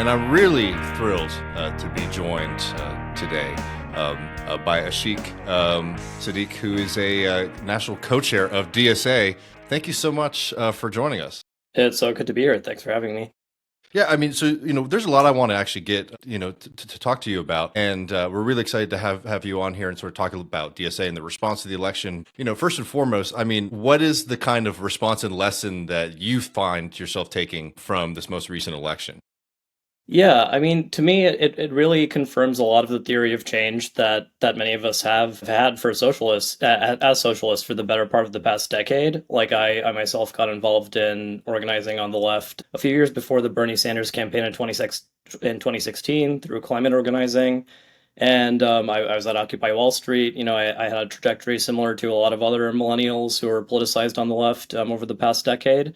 And I'm really thrilled to be joined today by Ashik Siddique, who is a national co-chair of DSA. Thank you so much for joining us. It's so good to be here. Thanks for having me. Yeah, I mean, so, there's a lot I want to actually get, to talk to you about. And we're really excited to have you on here and sort of talk about DSA and the response to the election. First and foremost, I mean, what is the kind of response and lesson that you find yourself taking from this most recent election? Yeah, I mean, to me, it really confirms a lot of the theory of change that many of us have had for socialists, as socialists for the better part of the past decade. Like I myself got involved in organizing on the left a few years before the Bernie Sanders campaign in 2016 through climate organizing. And I was at Occupy Wall Street. I had a trajectory similar to a lot of other millennials who are politicized on the left over the past decade.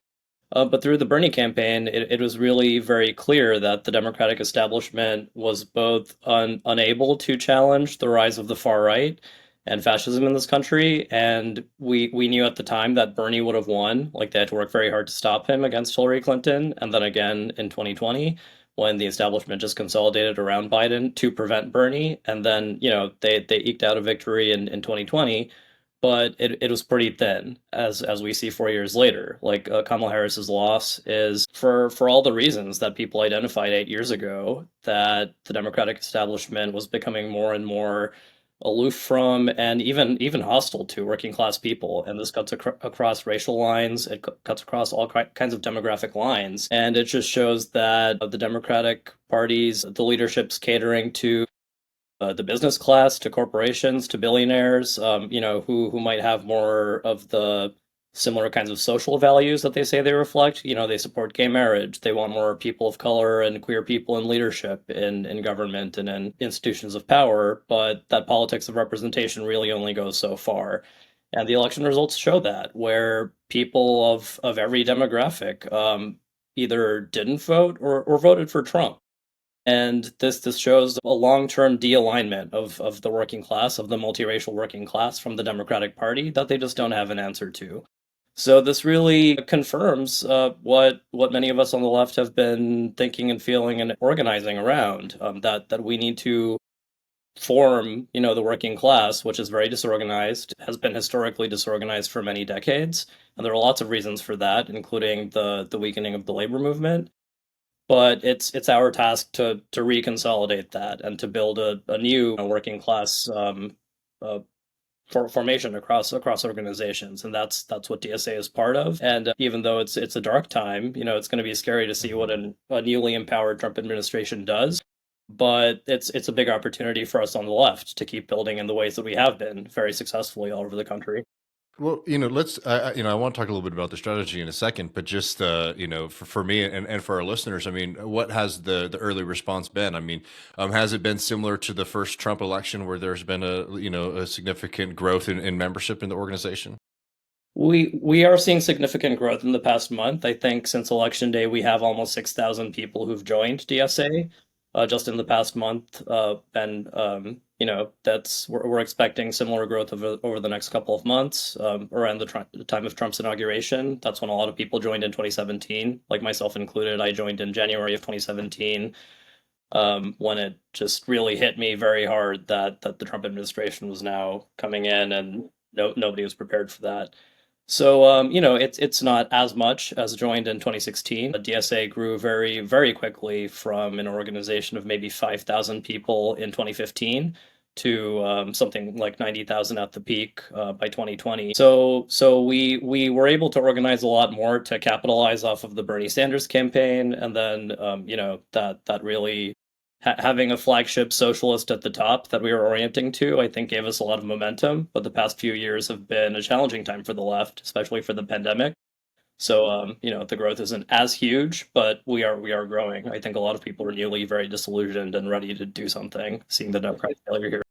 But through the Bernie campaign, it was really very clear that the Democratic establishment was both unable to challenge the rise of the far right and fascism in this country. And we knew at the time that Bernie would have won. Like they had to work very hard to stop him against Hillary Clinton. And then again in 2020, when the establishment just consolidated around Biden to prevent Bernie. And then, they eked out a victory in 2020, but it was pretty thin, as we see 4 years later. Like Kamala Harris's loss is for all the reasons that people identified 8 years ago, that the Democratic establishment was becoming more and more aloof from and even hostile to working class people. And this cuts across racial lines. It cuts across all kinds of demographic lines, and it just shows that the Democratic parties, the leadership's catering to the business class, to corporations, to billionaires, who might have more of the similar kinds of social values that they say they reflect. They support gay marriage. They want more people of color and queer people in leadership in government and in institutions of power. But that politics of representation really only goes so far. And the election results show that, where people of every demographic either didn't vote or voted for Trump. And this shows a long-term de-alignment of the working class, of the multiracial working class from the Democratic Party that they just don't have an answer to. So this really confirms what many of us on the left have been thinking and feeling and organizing around, that we need to form, the working class, which is very disorganized, has been historically disorganized for many decades. And there are lots of reasons for that, including the weakening of the labor movement. But it's our task to reconsolidate that and to build a new working class formation across organizations, and that's what DSA is part of. And even though it's a dark time, it's going to be scary to see what a newly empowered Trump administration does. But it's a big opportunity for us on the left to keep building in the ways that we have been very successfully all over the country. Well, let's, I want to talk a little bit about the strategy in a second, but just, for me and for our listeners, I mean, what has the early response been? I mean, has it been similar to the first Trump election where there's been a significant growth in membership in the organization? We are seeing significant growth in the past month. I think since election day, we have almost 6,000 people who've joined DSA just in the past month. And we're expecting similar growth over the next couple of months, around the time of Trump's inauguration. That's when a lot of people joined in 2017, like myself included. I joined in January of 2017, when it just really hit me very hard that the Trump administration was now coming in, and nobody was prepared for that. So, it's not as much as joined in 2016. The DSA grew very, very quickly from an organization of maybe 5,000 people in 2015 to something like 90,000 at the peak by 2020. So we were able to organize a lot more to capitalize off of the Bernie Sanders campaign, and then that really having a flagship socialist at the top that we were orienting to, I think gave us a lot of momentum. But the past few years have been a challenging time for the left, especially for the pandemic. So, the growth isn't as huge, but we are growing. I think a lot of people are newly very disillusioned and ready to do something, seeing the Democratic failure here.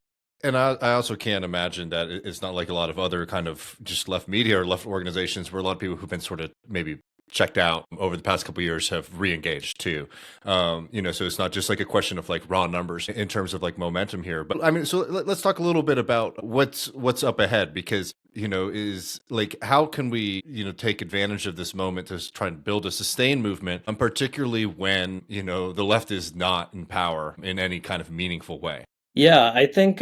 And I also can't imagine that it's not like a lot of other kind of just left media or left organizations where a lot of people who've been sort of maybe checked out over the past couple of years have re-engaged too. So it's not just like a question of like raw numbers in terms of like momentum here. But I mean, so let's talk a little bit about what's up ahead, because is like, how can we, take advantage of this moment to try and build a sustained movement, particularly when, the left is not in power in any kind of meaningful way? Yeah, I think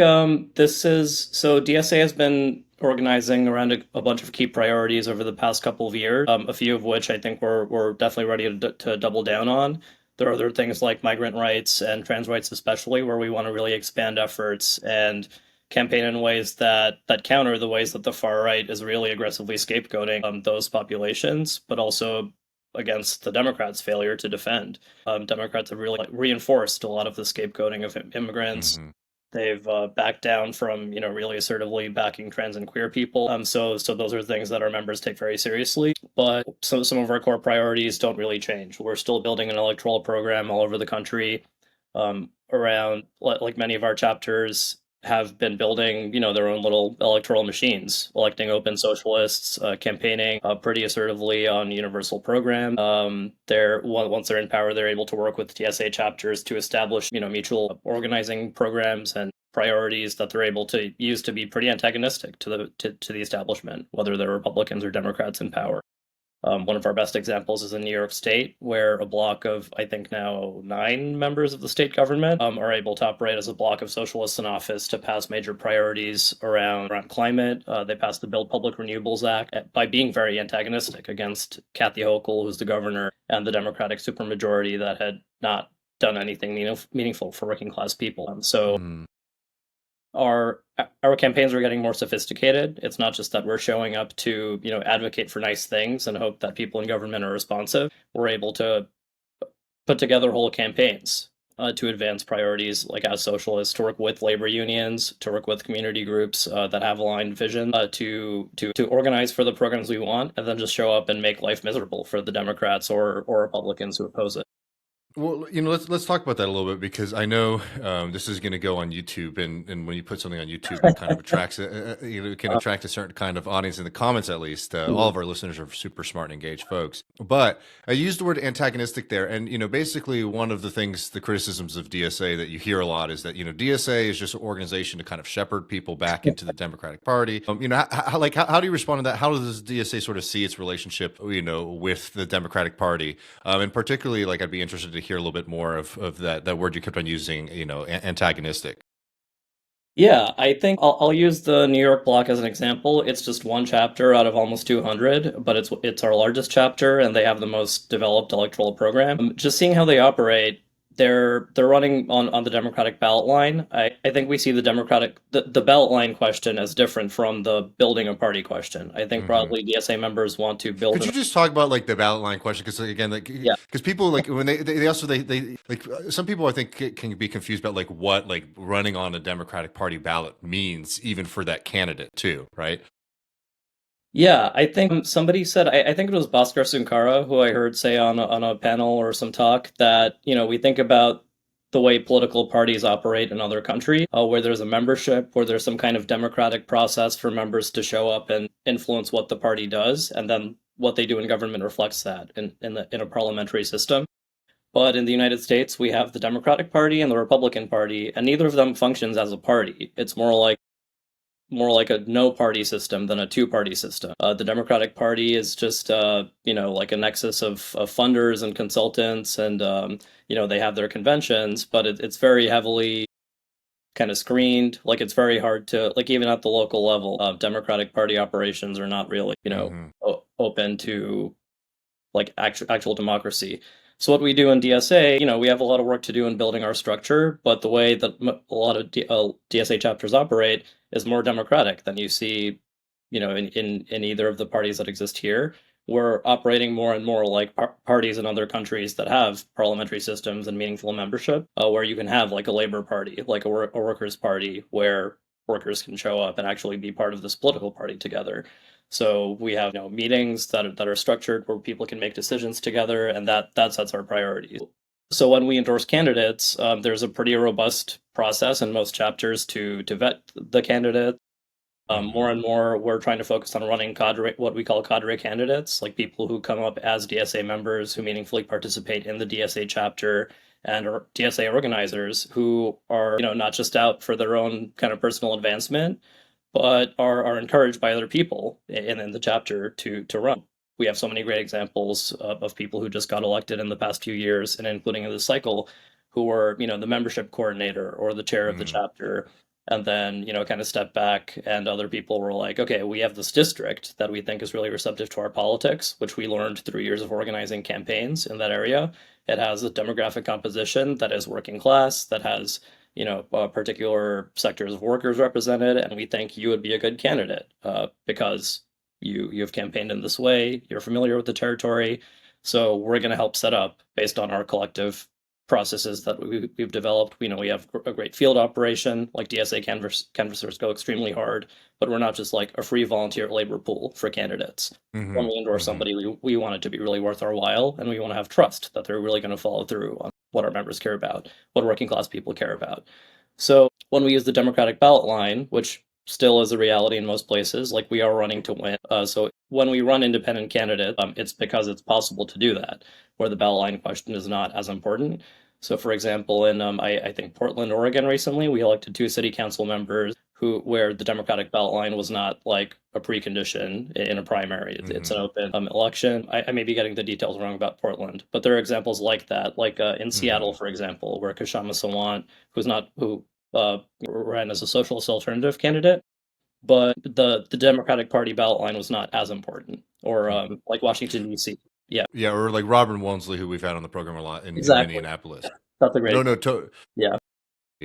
this is so DSA has been organizing around a bunch of key priorities over the past couple of years, a few of which I think we're definitely ready to double down on. There are other things like migrant rights and trans rights, especially, where we want to really expand efforts and campaign in ways that counter the ways that the far right is really aggressively scapegoating those populations, but also against the Democrats' failure to defend. Democrats have really reinforced a lot of the scapegoating of immigrants. Hmm. They've backed down from, really assertively backing trans and queer people. So those are things that our members take very seriously. But some of our core priorities don't really change. We're still building an electoral program all over the country, around like many of our chapters have been building, their own little electoral machines, electing open socialists, campaigning pretty assertively on universal program. Once they're in power, they're able to work with DSA chapters to establish, mutual organizing programs and priorities that they're able to use to be pretty antagonistic to the establishment, whether they're Republicans or Democrats in power. One of our best examples is in New York State, where a block of, I think now 9 members of the state government are able to operate as a block of socialists in office to pass major priorities around climate. They passed the Build Public Renewables Act by being very antagonistic against Kathy Hochul, who's the governor, and the Democratic supermajority that had not done anything meaningful for working class people. So Mm. our campaigns are getting more sophisticated. It's not just that we're showing up to, advocate for nice things and hope that people in government are responsive. We're able to put together whole campaigns to advance priorities like as socialists, to work with labor unions, to work with community groups that have aligned vision, to organize for the programs we want, and then just show up and make life miserable for the Democrats or Republicans who oppose it. Well, let's talk about that a little bit, because I know this is going to go on YouTube, and when you put something on YouTube, it kind of attracts it can attract a certain kind of audience in the comments. At least all of our listeners are super smart and engaged folks. But I used the word antagonistic there, and basically one of the things, the criticisms of DSA that you hear a lot is that DSA is just an organization to kind of shepherd people back into the Democratic Party. How do you respond to that? How does DSA sort of see its relationship, with the Democratic Party, and particularly, like, I'd be interested to hear a little bit more of that word you kept on using, antagonistic. Yeah, I think I'll use the New York block as an example. It's just one chapter out of almost 200, but it's our largest chapter, and they have the most developed electoral program. Just seeing how they operate, they're running on the Democratic ballot line. I think we see the ballot line question as different from the building a party question. I think Hmm. probably DSA members want to build Could an you just talk about, like, the ballot line question? Because, again, like, yeah. because people, like, when they also they like, some people, I think, can be confused about, like, what, like, running on a Democratic Party ballot means, even for that candidate too, right? Yeah, I think somebody said, I think it was Bhaskar Sunkara who I heard say on a panel or some talk that, we think about the way political parties operate in other countries, where there's a membership, where there's some kind of democratic process for members to show up and influence what the party does, and then what they do in government reflects that in a parliamentary system. But in the United States, we have the Democratic Party and the Republican Party, and neither of them functions as a party. It's more like a no party system than a two party system. The Democratic Party is just, like a nexus of funders and consultants, and, they have their conventions, but it's very heavily kind of screened. Like it's very hard to, like, even at the local level, Democratic Party operations are not really, Hmm. open to like actual democracy. So what we do in DSA, we have a lot of work to do in building our structure, but the way that a lot of DSA chapters operate is more democratic than you see, in either of the parties that exist here. We're operating more and more like parties in other countries that have parliamentary systems and meaningful membership, where you can have like a labor party, like a workers' party, where workers can show up and actually be part of this political party together. So we have, meetings that are structured where people can make decisions together, and that sets our priorities. So when we endorse candidates, there's a pretty robust process in most chapters to vet the candidate. Hmm. More and more, we're trying to focus on running cadre, what we call cadre candidates, like people who come up as DSA members who meaningfully participate in the DSA chapter, and or DSA organizers who are, not just out for their own kind of personal advancement, but are encouraged by other people in the chapter to run. We have so many great examples of people who just got elected in the past few years, and including in this cycle, who were, the membership coordinator or the chair of the Mm, chapter, and then, kind of step back, and other people were like, okay, we have this district that we think is really receptive to our politics, which we learned through years of organizing campaigns in that area. It has a demographic composition that is working class, that has particular sectors of workers represented, and we think you would be a good candidate because you have campaigned in this way, you're familiar with the territory, so we're going to help set up based on our collective processes that we've developed. We have a great field operation, like DSA canvassers go extremely hard, but we're not just like a free volunteer labor pool for candidates. When mhm, we endorse mhm. somebody, we want it to be really worth our while, and we want to have trust that they're really going to follow through on what our members care about, what working class people care about. So when we use the Democratic ballot line, which still is a reality in most places, like we are running to win. So when we run independent candidates, it's because it's possible to do that, where the ballot line question is not as important. So, for example, in I think Portland, Oregon, recently, we elected two city council members where the Democratic ballot line was not like a precondition in a primary. It's an Mhm. open election. I may be getting the details wrong about Portland, but there are examples like that, like in Seattle, Mhm. for example, where Kashama Sawant, who ran as a socialist alternative candidate, but the Democratic Party ballot line was not as important, or Hmm. like Washington D.C. Yeah, Yeah, or like Robin Walmsley, who we've had on the program a lot in exactly. Minneapolis. That's a great No, no, example. Yeah.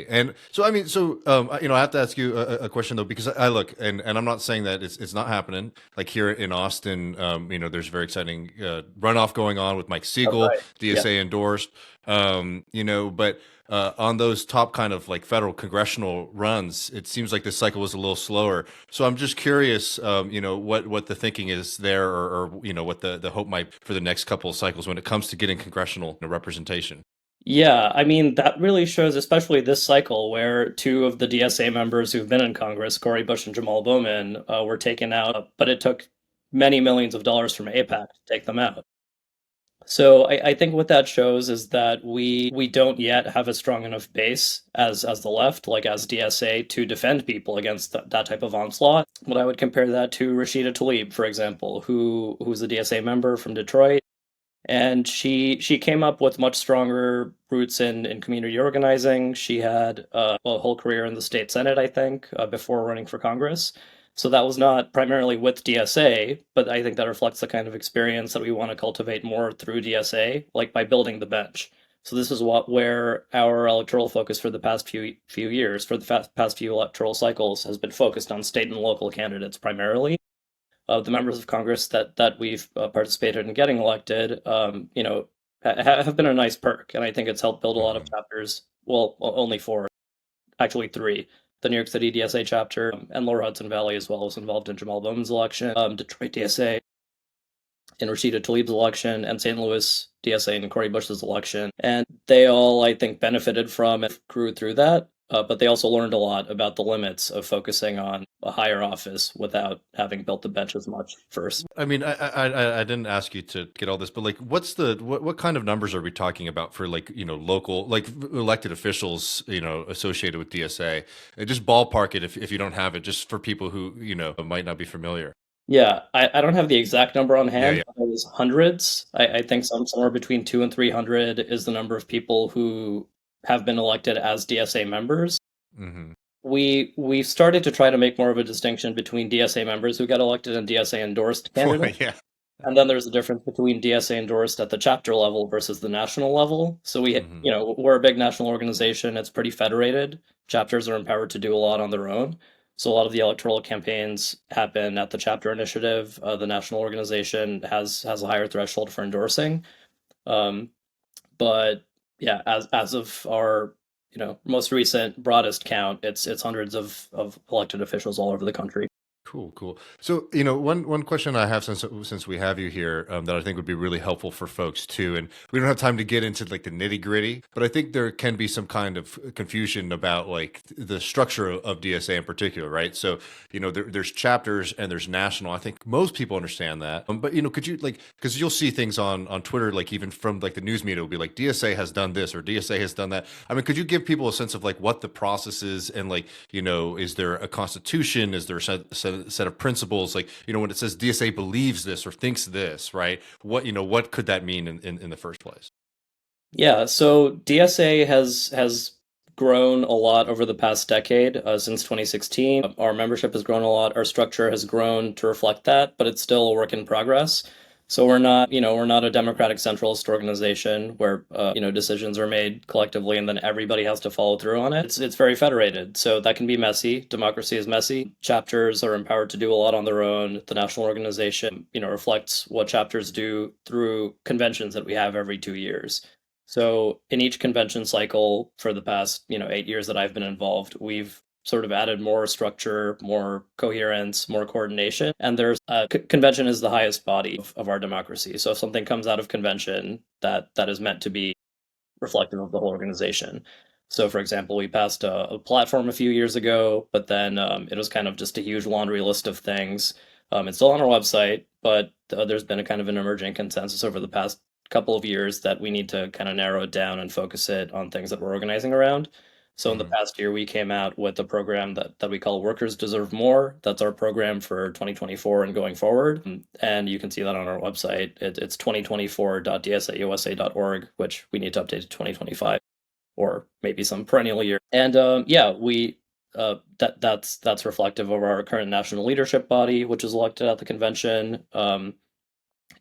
and so I mean, I have to ask you a question though, because I look, and I'm not saying that it's not happening. Like here in Austin, there's a very exciting runoff going on with Mike That's Siegel, right. Yeah. DSA endorsed. But on those top kind of like federal congressional runs, it seems like this cycle was a little slower. So I'm just curious, what the thinking is there, or what the hope might for the next couple of cycles when it comes to getting congressional representation. Yeah, I mean, that really shows, especially this cycle, where two of the DSA members who've been in Congress, Cori Bush and Jamal Bowman, were taken out, but it took many millions of dollars from AIPAC to take them out. So I think what that shows is that we don't yet have a strong enough base as the left, like as DSA, to defend people against that type of onslaught. But I would compare that to Rashida Tlaib, for example, who's a DSA member from Detroit, and she came up with much stronger roots in community organizing. She had a whole career in the state senate, I think, before running for Congress. So that was not primarily with DSA, but I think that reflects the kind of experience that we want to cultivate more through DSA, like by building the bench. So this is where our electoral focus for the past few years, for the past few electoral cycles, has been focused on state and local candidates primarily. The members of Congress that we've participated in getting elected, have been a nice perk, and I think it's helped build a lot of Hmm. chapters. Well, only four, actually three. The New York City DSA chapter, and Lower Hudson Valley as well was involved in Jamal Bowman's election. Detroit DSA in Rashida Tlaib's election, and St. Louis DSA in Cori Bush's election. And they all, I think, benefited from it, grew through that. But they also learned a lot about the limits of focusing on a higher office without having built the bench as much first. I mean, I didn't ask you to get all this, but like, what kind of numbers are we talking about for like local like elected officials associated with DSA? Just ballpark it if you don't have it, just for people who might not be familiar. Yeah, I don't have the exact number on Yeah, hand, yeah. but it was hundreds. I think somewhere between 200 and 300 is the number of people who have been elected as DSA members. Hmm. We started to try to make more of a distinction between DSA members who get elected and DSA endorsed Well, candidates. yeah. And then there's a difference between DSA endorsed at the chapter level versus the national level. So Hmm. we're a big national organization. It's pretty federated. Chapters are empowered to do a lot on their own. So a lot of the electoral campaigns happen at the chapter initiative. The national organization has a higher threshold for endorsing. Um, but yeah, as of our most recent broadest count, it's hundreds of elected officials all over the country. Cool, cool. So, one question I have since we have you here, that I think would be really helpful for folks too, and we don't have time to get into like the nitty gritty, but I think there can be some kind of confusion about like the structure of DSA in particular, right? So, there's chapters and there's national. I think most people understand that, but could you like, because you'll see things on Twitter, like even from like the news media, will be like DSA has done this or DSA has done that. I mean, could you give people a sense of like what the process is, and like, is there a constitution? Is there a set of principles? Like, when it says DSA believes this or thinks this, right? What could that mean in the first place? Yeah, so DSA has grown a lot over the past decade. Since 2016, our membership has grown a lot. Our structure has grown to reflect that, but it's still a work in progress. So we're not a democratic centralist organization where decisions are made collectively and then everybody has to follow through on it. It's very federated, so that can be messy. Democracy is messy. Chapters are empowered to do a lot on their own. The national organization, reflects what chapters do through conventions that we have every 2 years. So in each convention cycle for the past, 8 years that I've been involved, we've sort of added more structure, more coherence, more coordination. And convention is the highest body of our democracy. So if something comes out of convention that is meant to be reflective of the whole organization. So, for example, we passed a platform a few years ago, but then it was kind of just a huge laundry list of things. It's still on our website, but there's been a kind of an emerging consensus over the past couple of years that we need to kind of narrow it down and focus it on things that we're organizing around. So in the past year, we came out with a program that we call Workers Deserve More. That's our program for 2024 and going forward. And you can see that on our website. It's 2024.dsausa.org, which we need to update to 2025 or maybe some perennial year. And that's reflective of our current national leadership body, which is elected at the convention.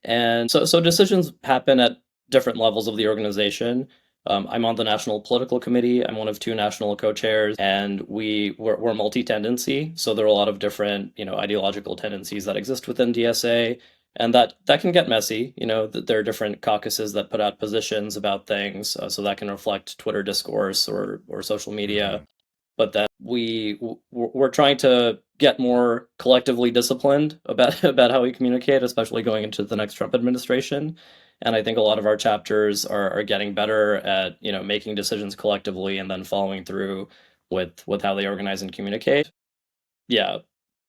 And so decisions happen at different levels of the organization. I'm on the National Political Committee. I'm one of two national co-chairs, and we're multi-tendency. So there are a lot of different, ideological tendencies that exist within DSA, and that can get messy. There are different caucuses that put out positions about things, so that can reflect Twitter discourse or social media. But that we're trying to get more collectively disciplined about how we communicate, especially going into the next Trump administration. And I think a lot of our chapters are getting better at making decisions collectively and then following through with how they organize and communicate. Yeah,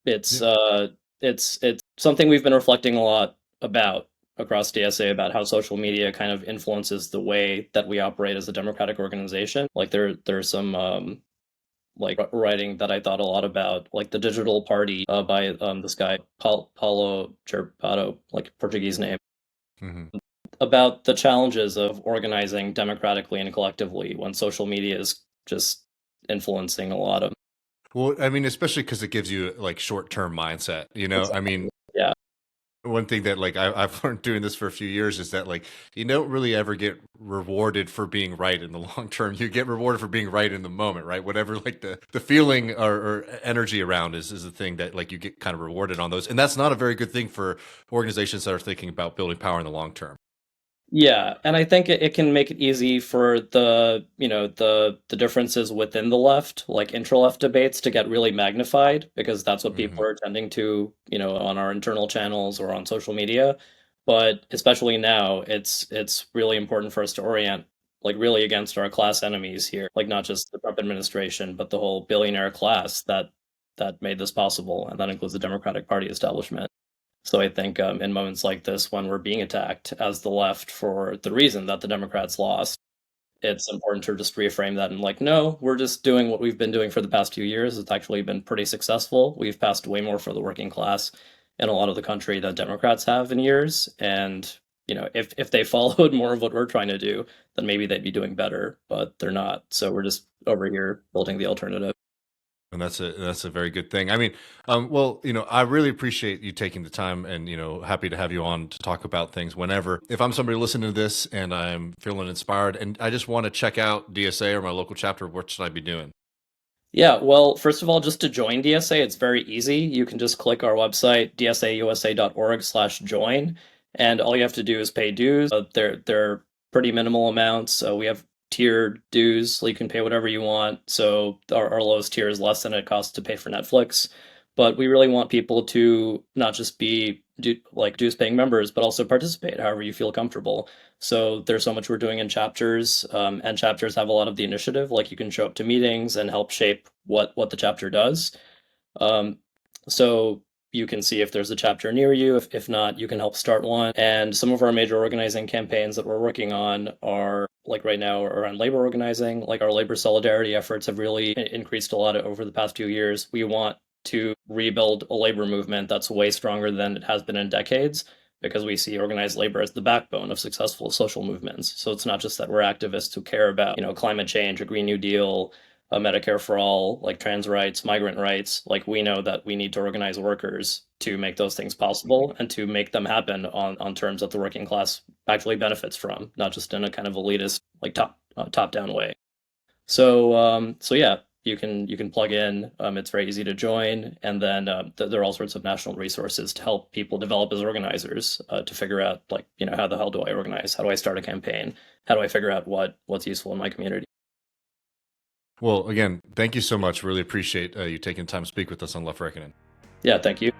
it's Yeah. it's something we've been reflecting a lot about across DSA about how social media kind of influences the way that we operate as a democratic organization. Like there's some writing that I thought a lot about, like the Digital Party by this guy Paulo Gerpato, like Portuguese name, hmm about the challenges of organizing democratically and collectively when social media is just influencing a lot of. Well, I mean, especially because it gives you like short-term mindset, I mean, Yeah, one thing that like I've learned doing this for a few years is that like you don't really ever get rewarded for being right in the long term. You get rewarded for being right in the moment, right? Whatever like the feeling or energy around is the thing that like you get kind of rewarded on those. And that's not a very good thing for organizations that are thinking about building power in the long term. yeah, and I think it can make it easy for the differences within the left, like intra-left debates, to get really magnified because that's what people hmm are tending to, on our internal channels or on social media. But especially now, it's really important for us to orient like really against our class enemies here, like not just the Trump administration, but the whole billionaire class that made this possible, and that includes the Democratic Party establishment. So I think in moments like this, when we're being attacked as the left for the reason that the Democrats lost, it's important to just reframe that and like, no, we're just doing what we've been doing for the past few years. It's actually been pretty successful. We've passed way more for the working class in a lot of the country than Democrats have in years. And if they followed more of what we're trying to do, then maybe they'd be doing better, but they're not. So we're just over here building the alternative. And that's a very good thing. I mean, well, I really appreciate you taking the time, and happy to have you on to talk about things whenever. If I'm somebody listening to this and I'm feeling inspired, and I just want to check out DSA or my local chapter, what should I be doing? Yeah, well, first of all, just to join DSA, it's very easy. You can just click our website, dsausa.org/join, and all you have to do is pay dues. They're pretty minimal amounts. We have tiered dues, so you can pay whatever you want. So our lowest tier is less than it costs to pay for Netflix. But we really want people to not just be dues paying members, but also participate however you feel comfortable. So there's so much we're doing in chapters, and chapters have a lot of the initiative. Like you can show up to meetings and help shape what the chapter does. So you can see if there's a chapter near you. If not, you can help start one. And some of our major organizing campaigns that we're working on are like right now around labor organizing. Like our labor solidarity efforts have really increased a lot over the past few years. We want to rebuild a labor movement that's way stronger than it has been in decades, because we see organized labor as the backbone of successful social movements. So it's not just that we're activists who care about, climate change, a Green New Deal, Medicare for all, like trans rights, migrant rights. Like we know that we need to organize workers to make those things possible and to make them happen on terms that the working class actually benefits from, not just in a kind of elitist, like top down way. So yeah, you can plug in. It's very easy to join, and then there are all sorts of national resources to help people develop as organizers, to figure out how the hell do I organize? How do I start a campaign? How do I figure out what's useful in my community? Well, again, thank you so much. Really appreciate you taking the time to speak with us on Left Reckoning. Yeah, thank you.